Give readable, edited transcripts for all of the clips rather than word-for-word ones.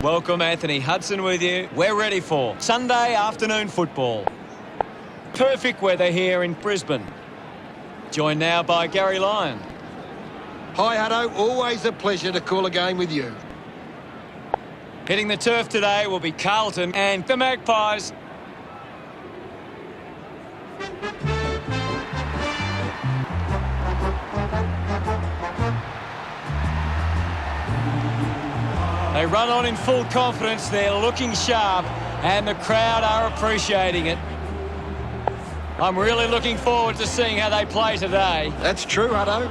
Welcome, Anthony Hudson with you. We're ready for Sunday afternoon football. Perfect weather here in Brisbane. Joined now by Gary Lyon. Hi, Hutto. Always a pleasure to call a game with you. Hitting the turf today will be Carlton and the Magpies. They run on in full confidence. They're looking sharp and the crowd are appreciating it. I'm really looking forward to seeing how they play today. That's true, Hutto.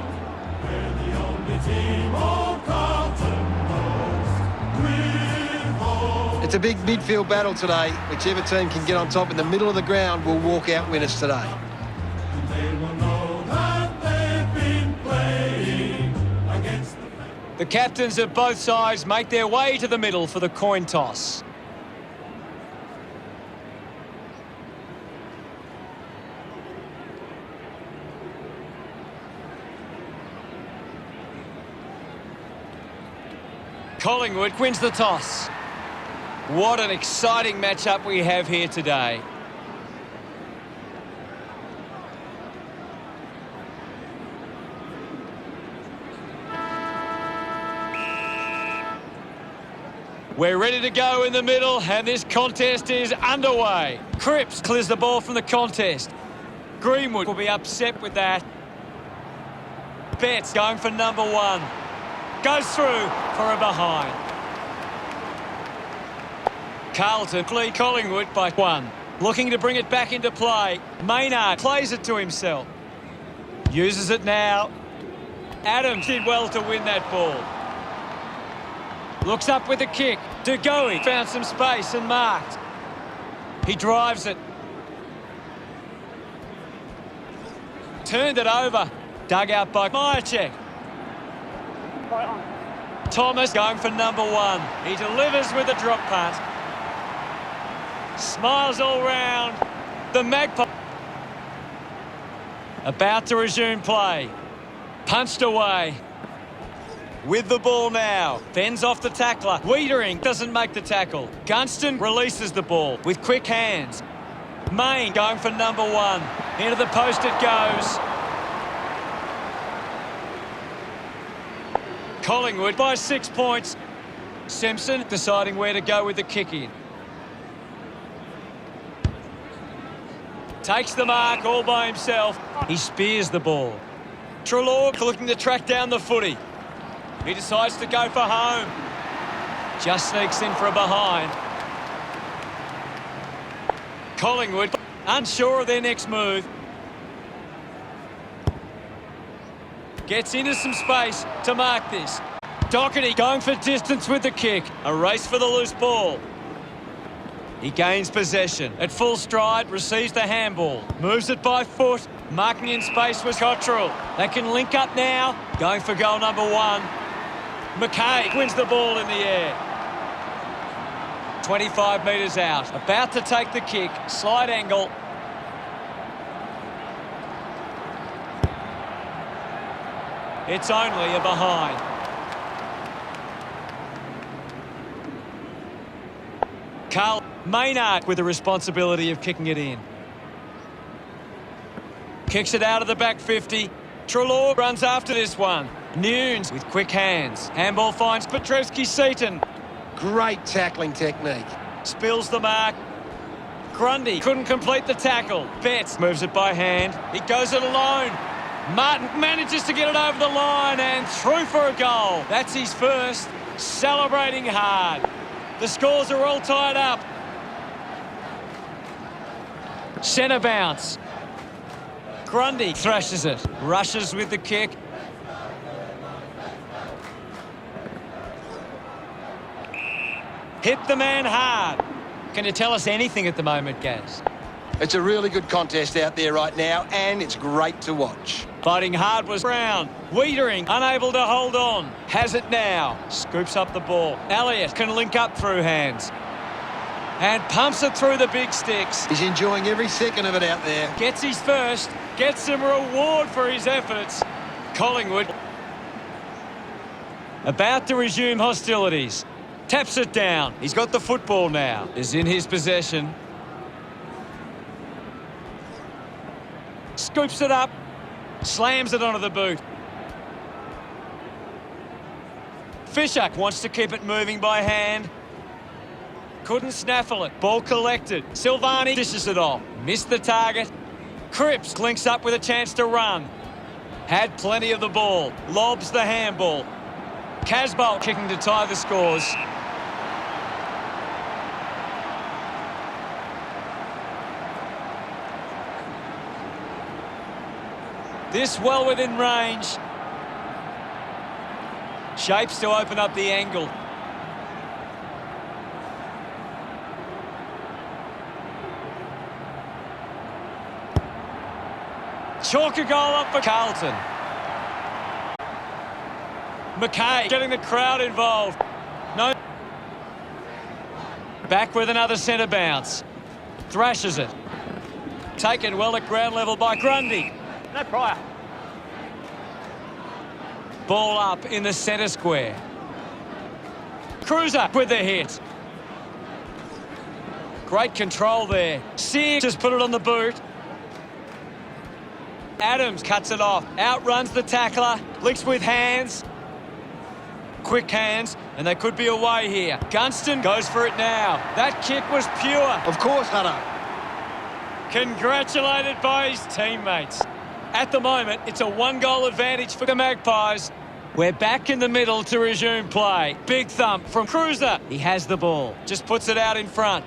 It's a big midfield battle today. Whichever team can get on top in the middle of the ground will walk out winners today. The captains of both sides make their way to the middle for the coin toss. Collingwood wins the toss. What an exciting matchup we have here today. We're ready to go in the middle, and this contest is underway. Cripps clears the ball from the contest. Greenwood will be upset with that. Betts going for number one. Goes through for a behind. Carlton lead Collingwood by one. Looking to bring it back into play. Maynard plays it to himself. Uses it now. Adams did well to win that ball. Looks up with a kick. De Goey found some space and marked. He drives it. Turned it over. Dug out by Myercheck. Thomas going for number one. He delivers with a drop pass. Smiles all round. The Magpie about to resume play. Punched away. With the ball now. Fends off the tackler. Wiedering doesn't make the tackle. Gunston releases the ball with quick hands. Main going for number one. Into the post it goes. Collingwood by 6 points. Simpson deciding where to go with the kick in. Takes the mark all by himself. He spears the ball. Treloar looking to track down the footy. He decides to go for home. Just sneaks in for a behind. Collingwood unsure of their next move. Gets into some space to mark this. Doherty going for distance with the kick. A race for the loose ball. He gains possession. At full stride, receives the handball. Moves it by foot. Marking in space was Cottrell. They can link up now. Going for goal number one. McKay wins the ball in the air. 25 metres out. About to take the kick. Slight angle. It's only a behind. Carl Maynard with the responsibility of kicking it in. Kicks it out of the back 50. Treloar runs after this one. Nunes with quick hands. Handball finds Petrevski-Seaton. Great tackling technique. Spills the mark. Grundy couldn't complete the tackle. Betts moves it by hand. He goes it alone. Martin manages to get it over the line and through for a goal. That's his first. Celebrating hard. The scores are all tied up. Centre bounce. Grundy thrashes it. Rushes with the kick. Hit the man hard. Can you tell us anything at the moment, Gaz? It's a really good contest out there right now, and it's great to watch. Fighting hard was Brown. Wiedering unable to hold on. Has it now. Scoops up the ball. Elliott can link up through hands. And pumps it through the big sticks. He's enjoying every second of it out there. Gets his first. Gets some reward for his efforts. Collingwood about to resume hostilities. Taps it down. He's got the football now. Is in his possession. Scoops it up. Slams it onto the boot. Fisher wants to keep it moving by hand. Couldn't snaffle it. Ball collected. Silvani dishes it off. Missed the target. Cripps links up with a chance to run. Had plenty of the ball. Lobs the handball. Casbolt kicking to tie the scores. This well within range. Shapes to open up the angle. Chalk a goal up for Carlton. McKay getting the crowd involved. No. Back with another centre bounce. Thrashes it. Taken well at ground level by Grundy. No prior. Ball up in the centre square. Cruiser with the hit. Great control there. Sears just put it on the boot. Adams cuts it off. Outruns the tackler. Links with hands. Quick hands, and they could be away here. Gunston goes for it now. That kick was pure. Of course, Hunter. Congratulated by his teammates. At the moment, it's a 1-goal advantage for the Magpies. We're back in the middle to resume play. Big thump from Cruiser. He has the ball. Just puts it out in front.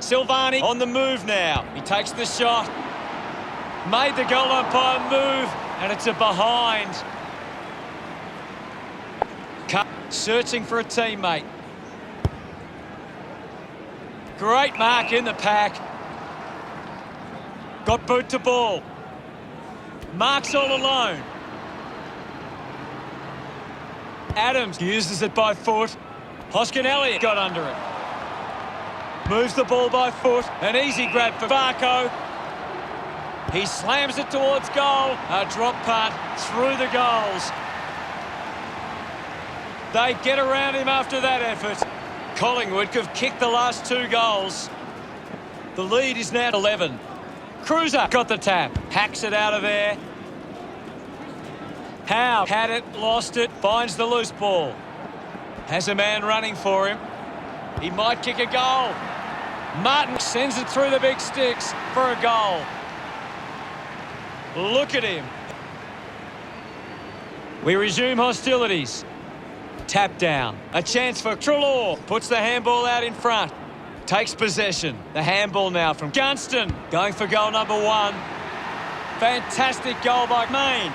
Silvani on the move now. He takes the shot. Made the goal umpire move, and it's a behind. Searching for a teammate. Great mark in the pack. Got boot to ball. Marks all alone. Adams uses it by foot. Hoskin Elliott got under it. Moves the ball by foot. An easy grab for Varco. He slams it towards goal. A drop punt through the goals. They get around him after that effort. Collingwood have kicked the last 2 goals. The lead is now 11. Cruiser got the tap. Hacks it out of there. Howe had it, lost it, finds the loose ball. Has a man running for him. He might kick a goal. Martin sends it through the big sticks for a goal. Look at him. We resume hostilities. Tap down. A chance for Treloar. Puts the handball out in front. Takes possession. The handball now from Gunston. Going for goal number 1. Fantastic goal by Main.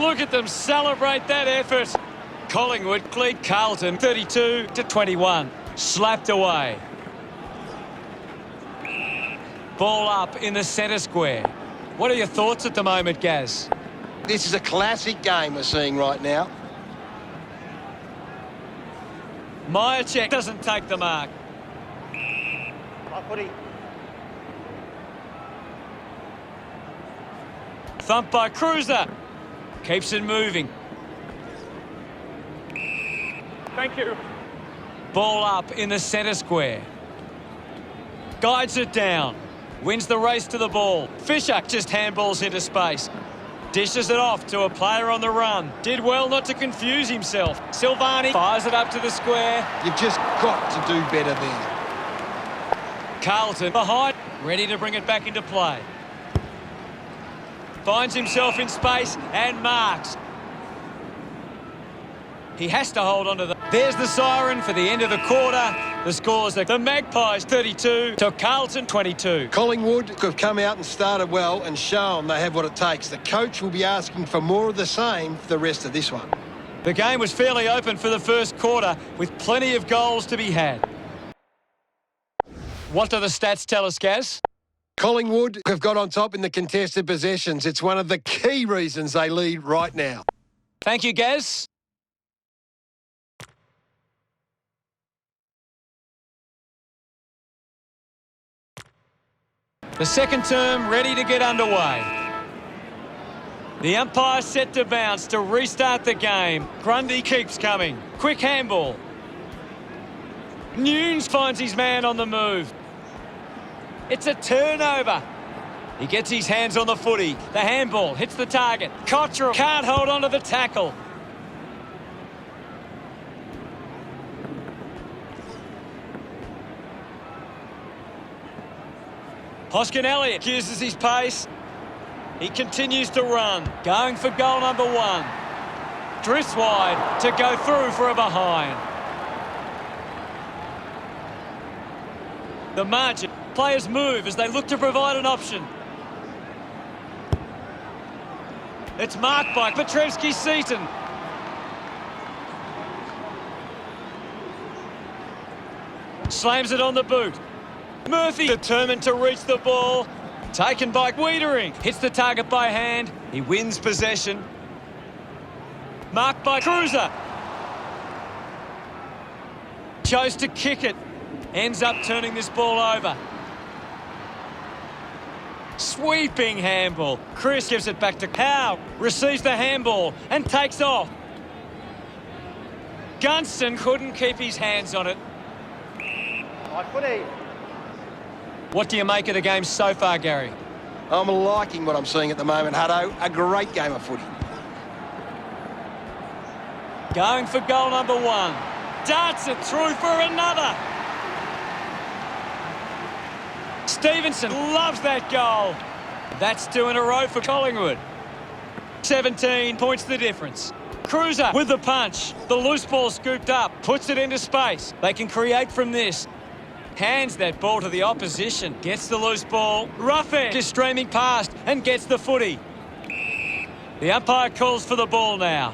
Look at them celebrate that effort. Collingwood lead Carlton 32-21. Slapped away. Ball up in the centre square. What are your thoughts at the moment, Gaz? This is a classic game we're seeing right now. Myercheck doesn't take the mark. Thump by Cruiser. Keeps it moving. Thank you. Ball up in the centre square. Guides it down. Wins the race to the ball. Fisher just handballs into space. Dishes it off to a player on the run. Did well not to confuse himself. Silvani fires it up to the square. You've just got to do better there. Carlton behind, ready to bring it back into play. Finds himself in space and marks. He has to hold on to that. There's the siren for the end of the quarter. The scores are the Magpies 32 to Carlton 22. Collingwood have come out and started well and shown they have what it takes. The coach will be asking for more of the same for the rest of this one. The game was fairly open for the first quarter with plenty of goals to be had. What do the stats tell us, Gaz? Collingwood have got on top in the contested possessions. It's one of the key reasons they lead right now. Thank you, Gaz. The second term ready to get underway. The umpire set to bounce to restart the game. Grundy keeps coming. Quick handball. Nunes finds his man on the move. It's a turnover. He gets his hands on the footy. The handball hits the target. Cottrell can't hold on to the tackle. Hoskin Elliott uses his pace. He continues to run, going for goal number 1. Drifts wide to go through for a behind. The margin. Players move as they look to provide an option. It's marked by Petrevski-Seton. Slams it on the boot. Murphy determined to reach the ball. Taken by Wiedering. Hits the target by hand. He wins possession. Marked by Cruiser. Chose to kick it. Ends up turning this ball over. Sweeping handball. Chris gives it back to Howe. Receives the handball and takes off. Gunston couldn't keep his hands on it. What do you make of the game so far, Gary? I'm liking what I'm seeing at the moment, Hutto. A great game of footy. Going for goal number 1. Darts it through for another. Stevenson loves that goal. That's 2 in a row for Collingwood. 17 points the difference. Cruiser with the punch. The loose ball scooped up. Puts it into space. They can create from this. Hands that ball to the opposition. Gets the loose ball. Roughhead is streaming past and gets the footy. The umpire calls for the ball now.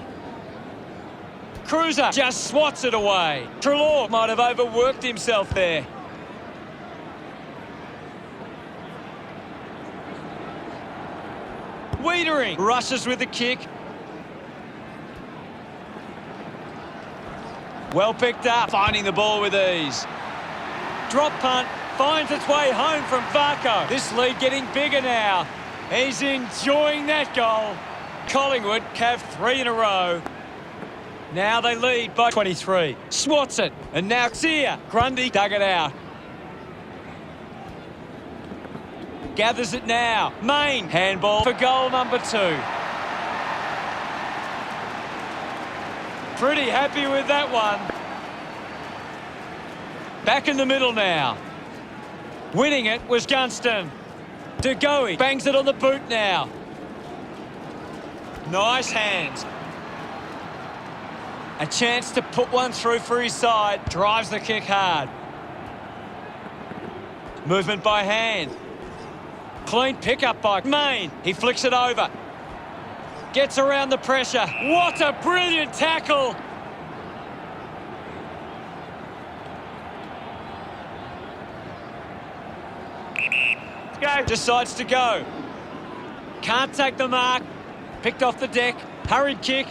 Cruiser just swats it away. Treloar might have overworked himself there. Wiedering rushes with the kick. Well picked up, finding the ball with ease. Drop punt, finds its way home from Varco. This lead getting bigger now. He's enjoying that goal. Collingwood have 3 in a row. Now they lead by 23. Swats it, and now Sear. Grundy dug it out. Gathers it now. Main handball for goal number 2. Pretty happy with that one. Back in the middle now. Winning it was Gunston. De Goey bangs it on the boot now. Nice hands. A chance to put one through for his side. Drives the kick hard. Movement by hand. Clean pickup by Main. He flicks it over. Gets around the pressure. What a brilliant tackle. Let's go. Decides to go. Can't take the mark. Picked off the deck. Hurried kick.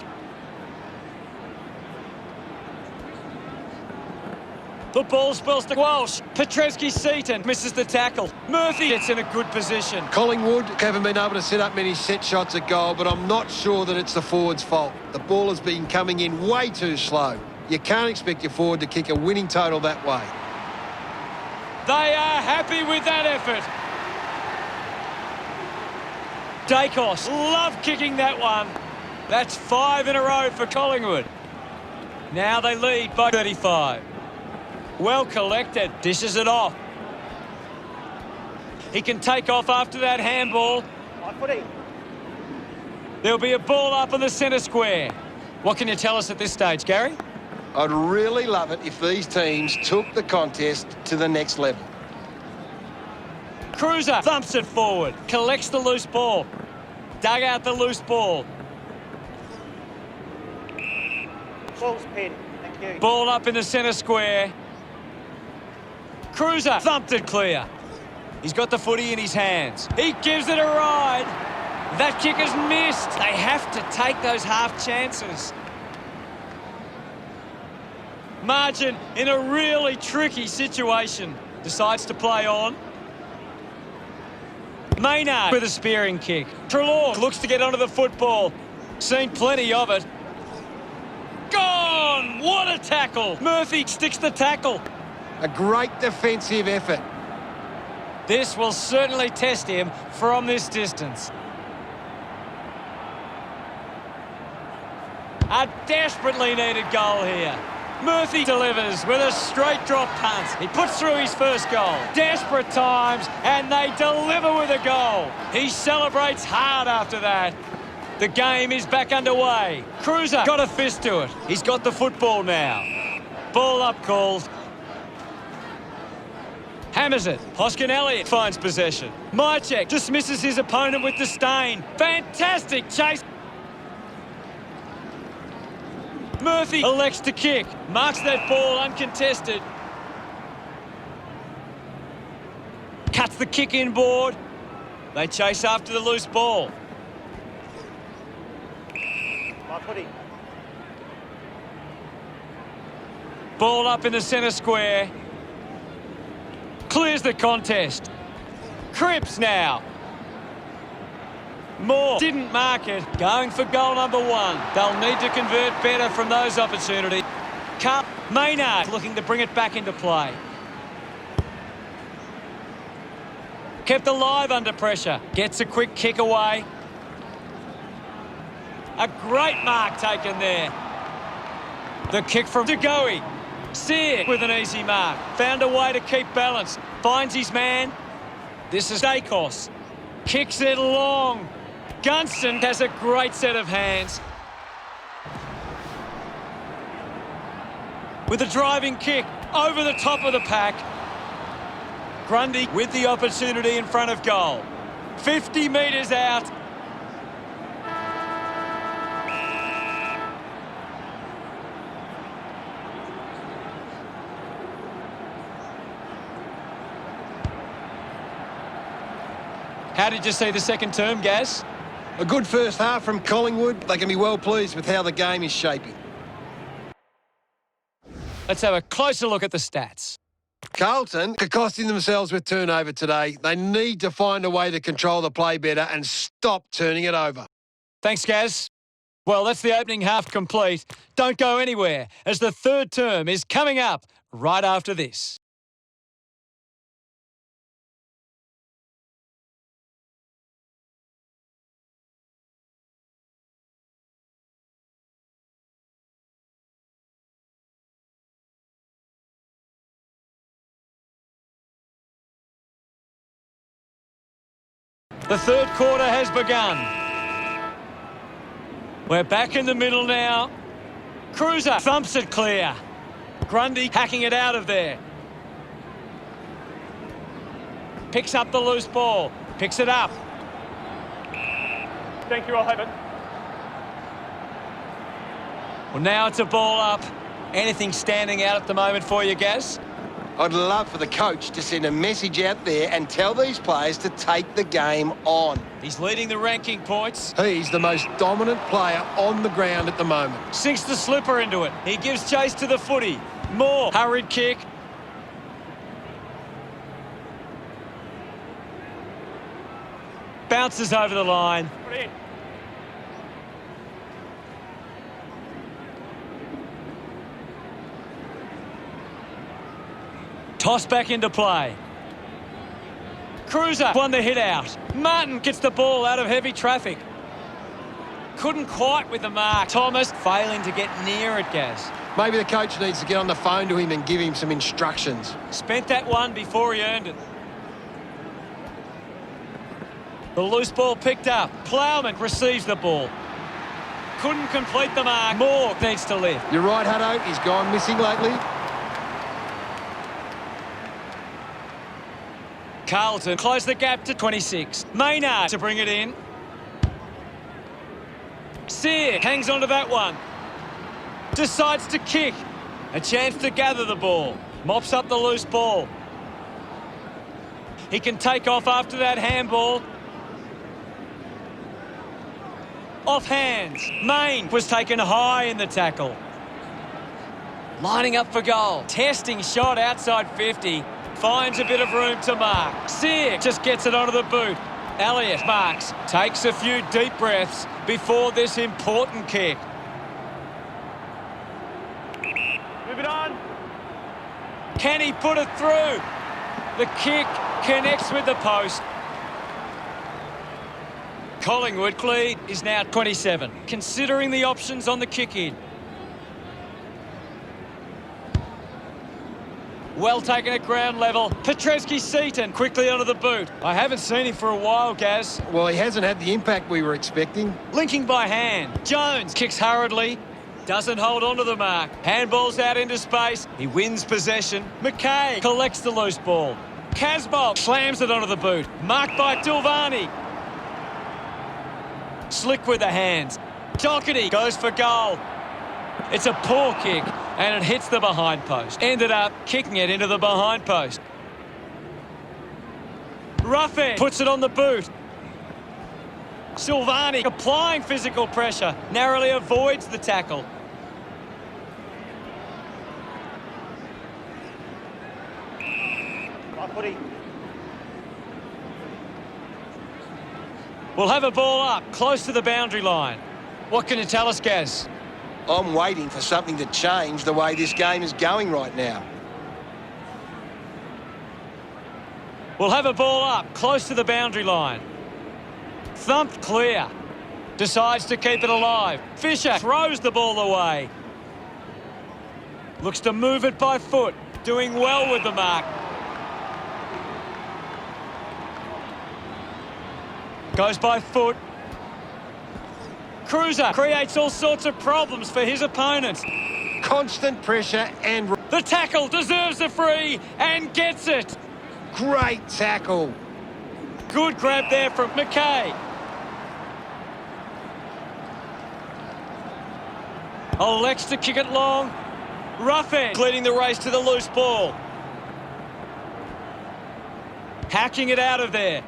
The ball spills to Walsh. Petrevski-Seton misses the tackle. Murphy gets in a good position. Collingwood haven't been able to set up many set shots at goal, but I'm not sure that it's the forward's fault. The ball has been coming in way too slow. You can't expect your forward to kick a winning total that way. They are happy with that effort. Dacos love kicking that one. That's 5 in a row for Collingwood. Now they lead by 35. Well collected. Dishes it off. He can take off after that handball. There'll be a ball up in the centre square. What can you tell us at this stage, Gary? I'd really love it if these teams took the contest to the next level. Cruiser thumps it forward. Collects the loose ball. Dug out the loose ball. Ball's pinned. Thank you. Ball up in the centre square. Cruiser thumped it clear. He's got the footy in his hands. He gives it a ride. That kick is missed. They have to take those half chances. Margin in a really tricky situation. Decides to play on. Maynard with a spearing kick. Trelaw looks to get onto the football. Seen plenty of it. Gone! What a tackle! Murphy sticks the tackle. A great defensive effort. This will certainly test him from this distance. A desperately needed goal here. Murphy delivers with a straight drop punt. He puts through his first goal. Desperate times, and they deliver with a goal. He celebrates hard after that. The game is back underway. Cruiser got a fist to it. He's got the football now. Ball up called. Hammers it. Hoskin Elliott finds possession. Mychek dismisses his opponent with disdain. Fantastic chase. Murphy elects to kick. Marks that ball uncontested. Cuts the kick inboard. They chase after the loose ball. My footy. Ball up in the centre square. Clears the contest. Cripps now. Moore didn't mark it. Going for goal number one. They'll need to convert better from those opportunities. Maynard looking to bring it back into play. Kept alive under pressure. Gets a quick kick away. A great mark taken there. The kick from Degoe. Sear with an easy mark. Found a way to keep balance. Finds his man. This is Dacos. Kicks it long. Gunston has a great set of hands. With a driving kick over the top of the pack. Grundy with the opportunity in front of goal. 50 metres out. How did you see the second term, Gaz? A good first half from Collingwood. They can be well pleased with how the game is shaping. Let's have a closer look at the stats. Carlton are costing themselves with turnover today. They need to find a way to control the play better and stop turning it over. Thanks, Gaz. Well, that's the opening half complete. Don't go anywhere, as the third term is coming up right after this. The third quarter has begun. We're back in the middle now. Cruiser thumps it clear. Grundy hacking it out of there. Picks up the loose ball. Picks it up. Thank you, I'll have it. Well, now it's a ball up. Anything standing out at the moment for you, Gaz? I'd love for the coach to send a message out there and tell these players to take the game on. He's leading the ranking points. He's the most dominant player on the ground at the moment. Sinks the slipper into it. He gives chase to the footy. Moore, hurried kick. Bounces over the line. Put it in. Toss back into play. Cruiser won the hit out. Martin gets the ball out of heavy traffic. Couldn't quite with the mark. Thomas failing to get near it, Gaz. Maybe the coach needs to get on the phone to him and give him some instructions. Spent that one before he earned it. The loose ball picked up. Plowman receives the ball. Couldn't complete the mark. Moore needs to lift. You're right, Hutto. He's gone missing lately. Carlton close the gap to 26. Maynard to bring it in. Sear hangs on to that one. Decides to kick. A chance to gather the ball. Mops up the loose ball. He can take off after that handball. Off hands. Main was taken high in the tackle. Lining up for goal. Testing shot outside 50. Finds a bit of room to mark. Sear just gets it onto the boot. Elliott marks, takes a few deep breaths before this important kick. Move it on. Can he put it through? The kick connects with the post. Collingwood lead is now 27, considering the options on the kick-in. Well taken at ground level. Petreski-Seaton quickly onto the boot. I haven't seen him for a while, Gaz. Well, he hasn't had the impact we were expecting. Linking by hand. Jones kicks hurriedly. Doesn't hold on to the mark. Handball's out into space. He wins possession. McKay collects the loose ball. Casbolt slams it onto the boot. Marked by Tilvani. Slick with the hands. Doherty goes for goal. It's a poor kick, and it hits the behind post. Ended up kicking it into the behind post. Ruffin puts it on the boot. Silvani applying physical pressure. Narrowly avoids the tackle. Right footy. We'll have a ball up, close to the boundary line. What can you tell us, Gaz? I'm waiting for something to change the way this game is going right now. We'll have a ball up, close to the boundary line. Thumped clear. Decides to keep it alive. Fisher throws the ball away. Looks to move it by foot. Doing well with the mark. Goes by foot. Cruiser creates all sorts of problems for his opponents. Constant pressure and... The tackle deserves a free and gets it. Great tackle. Good grab there from McKay. Elects to kick it long. Ruffin leading the race to the loose ball. Hacking it out of there.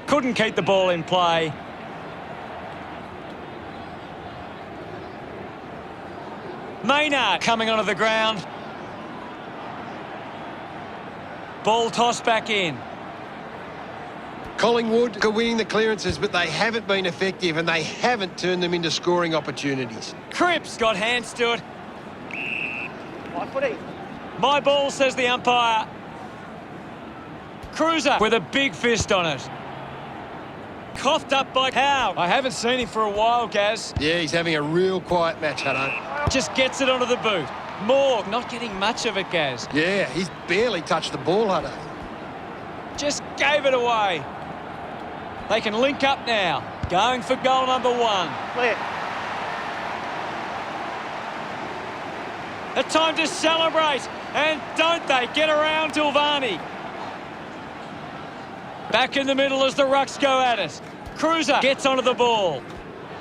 Couldn't keep the ball in play. Maynard coming onto the ground. Ball tossed back in. Collingwood are winning the clearances, but they haven't been effective and they haven't turned them into scoring opportunities. Cripps got hands to it. Right footy. My ball, says the umpire. Cruiser with a big fist on it. Coughed up by Howe. I haven't seen him for a while, Gaz. Yeah, he's having a real quiet match, Hutto. Just gets it onto the boot. Moore not getting much of it, Gaz. Yeah, he's barely touched the ball, Hutto. Just gave it away. They can link up now. Going for goal number 1. Clear. A time to celebrate. And don't they get around Tilvani. Back in the middle as the Rucks go at it. Cruiser gets onto the ball.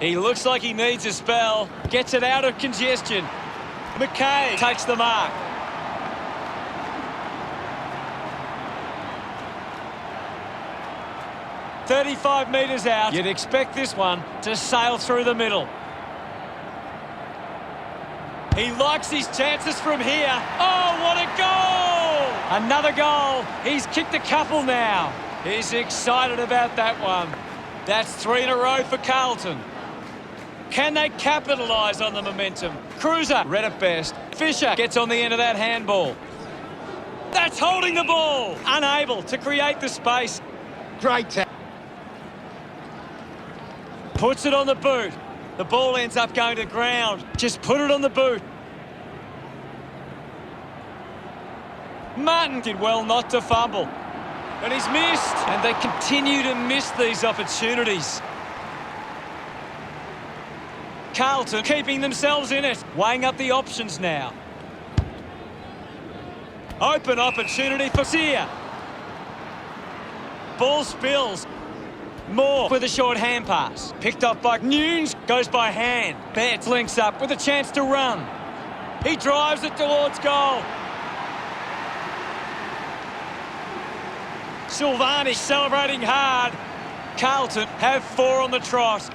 He looks like he needs a spell. Gets it out of congestion. McKay takes the mark. "35 metres out. You'd expect this one to sail through the middle. He likes his chances from here. Oh, what a goal! Another goal. He's kicked a couple now. He's excited about that one. That's 3 in a row for Carlton. Can they capitalise on the momentum? Cruiser read it best. Fisher gets on the end of that handball. That's holding the ball. Unable to create the space. Great tackle. Puts it on the boot. The ball ends up going to ground. Just put it on the boot. Martin did well not to fumble. And he's missed. And they continue to miss these opportunities. Carlton keeping themselves in it. Weighing up the options now. Open opportunity for Sear. Ball spills. Moore with a short hand pass. Picked up by Nunes. Goes by hand. Betts links up with a chance to run. He drives it towards goal. Silvani celebrating hard. Carlton have 4 on the trot.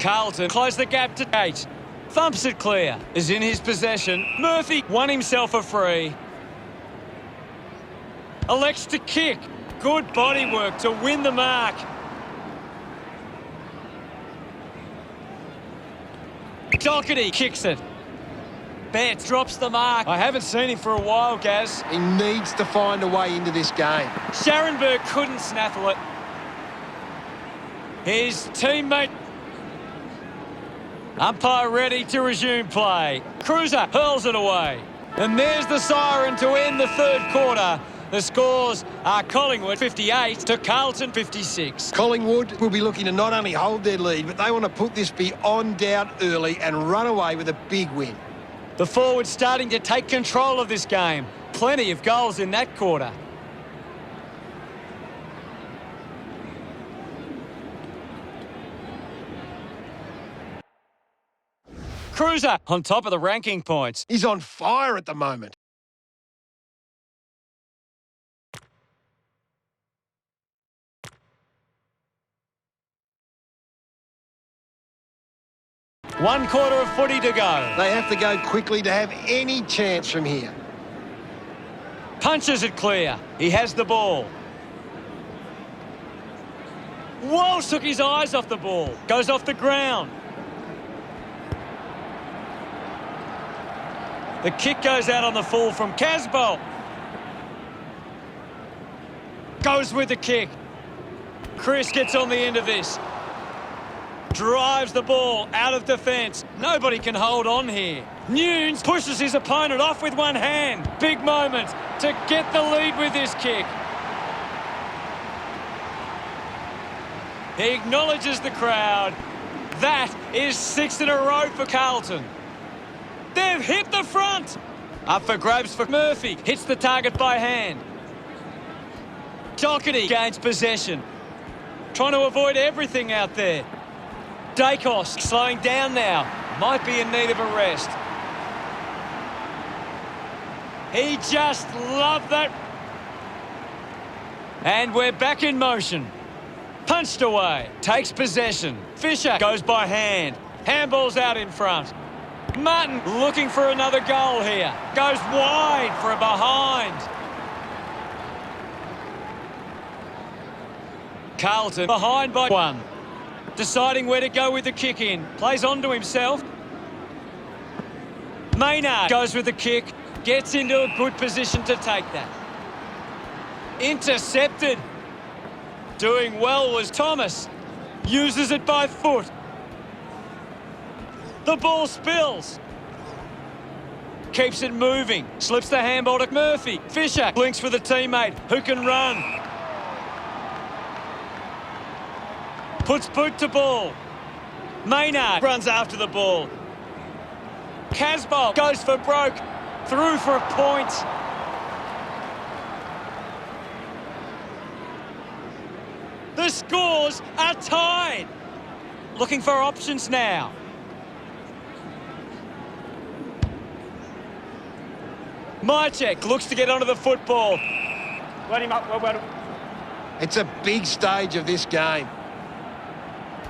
Carlton close the gap to 8. Thumps it clear. Is in his possession. Murphy won himself a free. Elects to kick. Good body work to win the mark. Doherty kicks it. Betts drops the mark. I haven't seen him for a while, Gaz. He needs to find a way into this game. Scharenberg couldn't snaffle it. His teammate. Umpire ready to resume play. Cruiser hurls it away. And there's the siren to end the third quarter. The scores are Collingwood 58 to Carlton 56. Collingwood will be looking to not only hold their lead, but they want to put this beyond doubt early and run away with a big win. The forwards starting to take control of this game. Plenty of goals in that quarter. Cruiser on top of the ranking points. He's on fire at the moment. One quarter of footy to go. They have to go quickly to have any chance from here. Punches it clear. He has the ball. Walsh took his eyes off the ball. Goes off the ground. The kick goes out on the full from Casbolt. Goes with the kick. Chris gets on the end of this. Drives the ball out of defence. Nobody can hold on here. Nunes pushes his opponent off with one hand. Big moment to get the lead with this kick. He acknowledges the crowd. That is 6 in a row for Carlton. They've hit the front. Up for grabs for Murphy. Hits the target by hand. Doherty gains possession. Trying to avoid everything out there. Dacos slowing down now. Might be in need of a rest. He just loved that. And we're back in motion. Punched away. Takes possession. Fisher goes by hand. Handball's out in front. Martin looking for another goal here. Goes wide for a behind. Carlton behind by one. Deciding where to go with the kick in. Plays on to himself. Maynard goes with the kick. Gets into a good position to take that. Intercepted. Doing well was Thomas. Uses it by foot. The ball spills. Keeps it moving. Slips the handball to Murphy. Fisher links with a teammate who can run. Puts boot to ball. Maynard runs after the ball. Casbolt goes for broke. Through for a point. The scores are tied. Looking for options now. Mychek looks to get onto the football. Let him up. Well. It's a big stage of this game.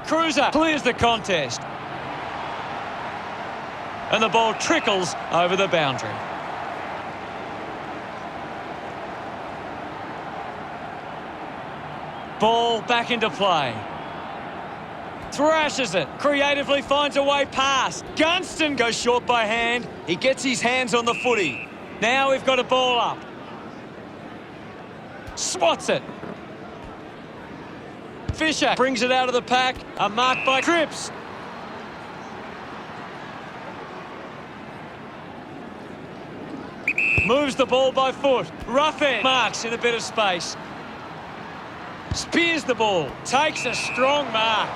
Cruiser clears the contest. And the ball trickles over the boundary. Ball back into play. Thrashes it. Creatively finds a way past. Gunston goes short by hand. He gets his hands on the footy. Now we've got a ball up. Swats it. Fisher brings it out of the pack. A mark by Cripps. Moves the ball by foot. Roughhead marks in a bit of space. Spears the ball. Takes a strong mark.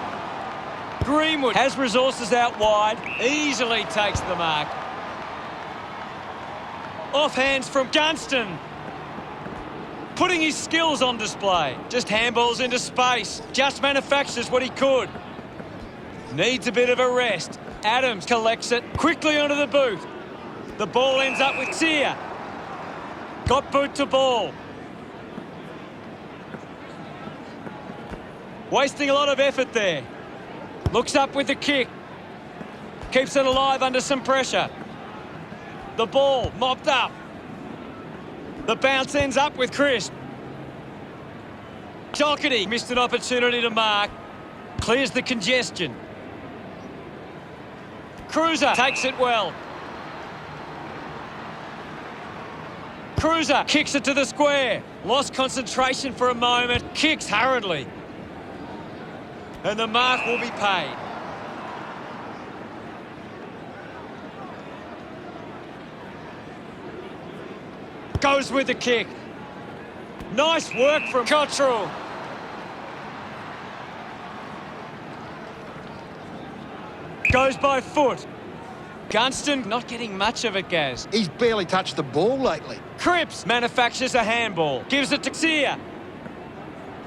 Greenwood has resources out wide. Easily takes the mark. Off hands from Gunston. Putting his skills on display. Just handballs into space. Just manufactures what he could. Needs a bit of a rest. Adams collects it quickly onto the boot. The ball ends up with Sear. Got boot to ball. Wasting a lot of effort there. Looks up with the kick. Keeps it alive under some pressure. The ball mopped up. The bounce ends up with Chris. Doherty missed an opportunity to mark. Clears the congestion. Cruiser takes it well. Cruiser kicks it to the square. Lost concentration for a moment. Kicks hurriedly. And the mark will be paid. Goes with the kick. Nice work from Cottrell. Goes by foot. Gunston not getting much of it, Gaz. He's barely touched the ball lately. Cripps manufactures a handball. Gives it to Xia.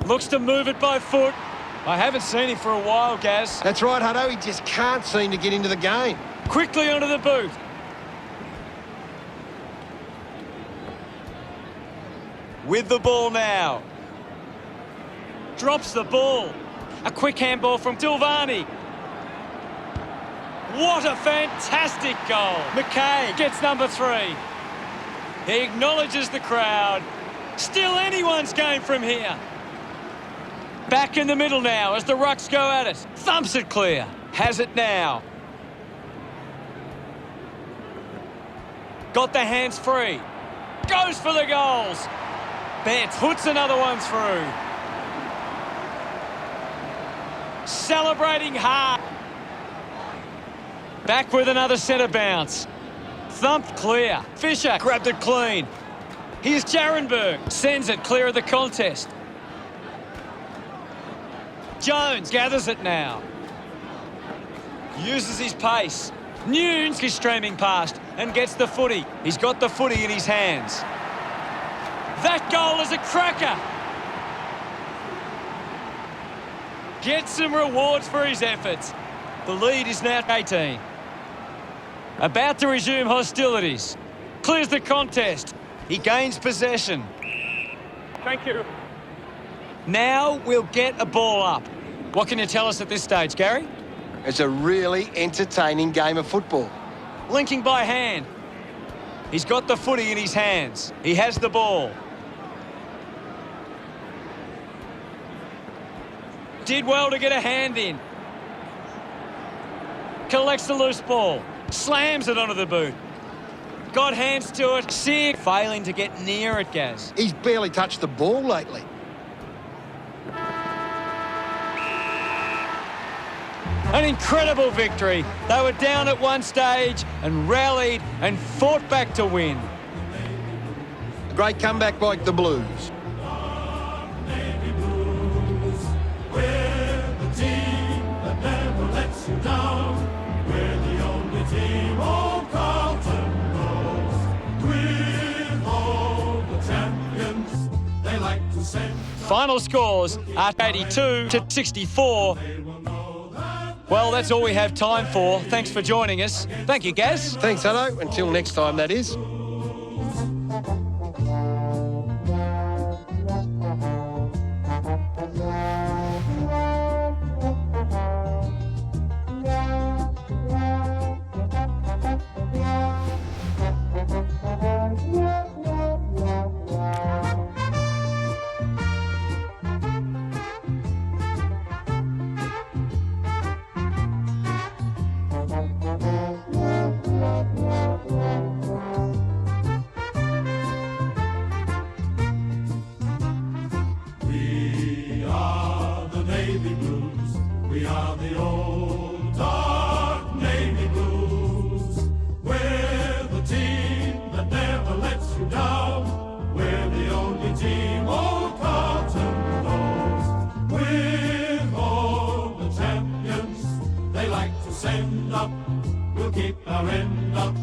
Looks to move it by foot. I haven't seen him for a while, Gaz. That's right, Hutto. He just can't seem to get into the game. Quickly onto the boot. With the ball now. Drops the ball. A quick handball from Tilvani. What a fantastic goal. McKay gets number 3. He acknowledges the crowd. Still anyone's game from here. Back in the middle now as the Rucks go at it. Thumps it clear. Has it now. Got the hands free. Goes for the goals. Betts puts another one through. Celebrating hard. Back with another centre bounce. Thumped clear. Fisher grabbed it clean. Here's Jarenberg. Sends it clear of the contest. Jones gathers it now. Uses his pace. Nunes is streaming past and gets the footy. He's got the footy in his hands. That goal is a cracker. Gets some rewards for his efforts. The lead is now 18. About to resume hostilities. Clears the contest. He gains possession. Thank you. Now we'll get a ball up. What can you tell us at this stage, Gary? It's a really entertaining game of football. Linking by hand. He's got the footy in his hands. He has the ball. Did well to get a hand in. Collects the loose ball. Slams it onto the boot. Got hands to it. Sear failing to get near it, Gaz. He's barely touched the ball lately. An incredible victory. They were down at one stage and rallied and fought back to win. A great comeback by the Blues. We're the only team old Carlton knows. With all the champions, they like to send. Final scores are 82 to 64. Well, that's all we have time for. Thanks for joining us. Thank you, Gaz. Thanks, Hutto. Until next time, that is. We are the old dark Navy Blues. We're the team that never lets you down. We're the only team old Carlton knows. With all the champions they like to send up, we'll keep our end up.